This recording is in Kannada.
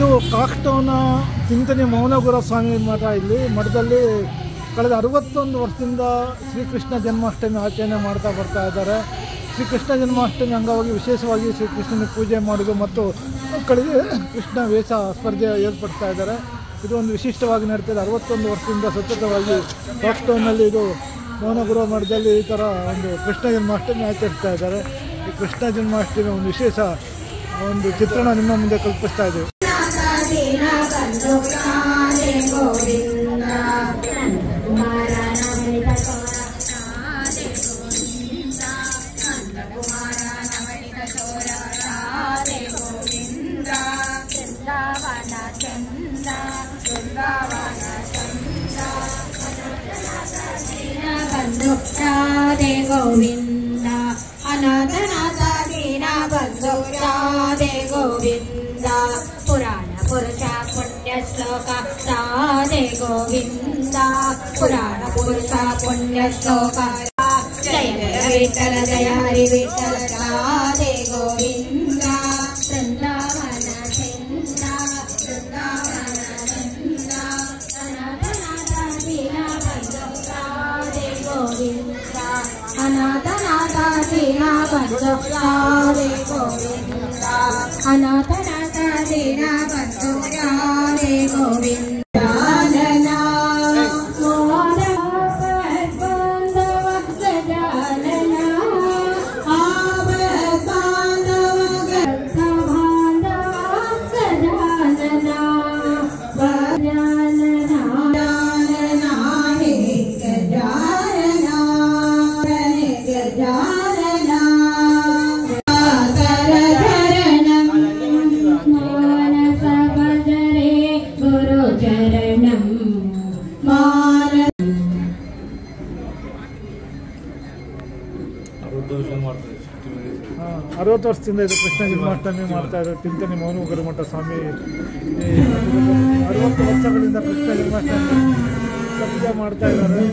ಇದು ಕಾಕ್ಟೌನ ಚಿಂತನೆ ಮೌನಗುರ ಸ್ವಾಮಿ ಮಠ. ಇಲ್ಲಿ ಮಠದಲ್ಲಿ ಕಳೆದ 61 ವರ್ಷದಿಂದ ಶ್ರೀಕೃಷ್ಣ ಜನ್ಮಾಷ್ಟಮಿ ಆಚರಣೆ ಮಾಡ್ತಾ ಬರ್ತಾ ಇದ್ದಾರೆ. ಶ್ರೀಕೃಷ್ಣ ಜನ್ಮಾಷ್ಟಮಿ ಅಂಗವಾಗಿ ವಿಶೇಷವಾಗಿ ಶ್ರೀಕೃಷ್ಣನ ಪೂಜೆ ಮಾಡೋದು ಮತ್ತು ಮಕ್ಕಳಿಗೆ ಕೃಷ್ಣ ವೇಷ ಸ್ಪರ್ಧೆ ಏರ್ಪಡ್ತಾ ಇದ್ದಾರೆ. ಇದು ಒಂದು ವಿಶಿಷ್ಟವಾಗಿ ನಡೀತದೆ. 61 ವರ್ಷದಿಂದ ಸತತವಾಗಿ ಕಾಕ್ಟೌನ್ನಲ್ಲಿ ಇದು ಮೌನಗುರು ಮಠದಲ್ಲಿ ಈ ಥರ ಒಂದು ಕೃಷ್ಣ ಜನ್ಮಾಷ್ಟಮಿ ಆಚರಿಸ್ತಾ ಇದ್ದಾರೆ. ಈ ಕೃಷ್ಣ ಜನ್ಮಾಷ್ಟಮಿ ಒಂದು ವಿಶೇಷ ಒಂದು ಚಿತ್ರಣ ನಿಮ್ಮ ಮುಂದೆ ಕಲ್ಪಿಸ್ತಾ ಇದ್ದೀವಿ. राधे गोविंद अनाथनाथ दीन बंधु राधे गोविंद पुराण पुरुष पुण्य श्लोक राधे गोविंद पुराण पुरुष पुण्य श्लोक जय जय विठ्ठल जय हरि विठ्ठल राधे गोविंद वृंदावन चंद वृंदावन चंद अनाथनाथ दीन बंधु राधे गोविंद अनाथनाथ दीन बंधु राधे गोविंद अनाथनाथ दीन बंधु राधे गोविंद ಅರವತ್ತು ವರ್ಷದಿಂದ ಇದು ಕೃಷ್ಣ ಜನ್ಮಾಷ್ಟಮಿ ಮಾಡ್ತಾ ಇದ್ದಾರೆ. ಚಿಂತನೆ ಮೌನಗುರು ಮಠ ಸ್ವಾಮಿ 60 ವರ್ಷಗಳಿಂದ ಕೃಷ್ಣ ಜನ್ಮಾಷ್ಟಮಿ ಪೂಜೆ ಮಾಡ್ತಾ ಇದ್ದಾರೆ.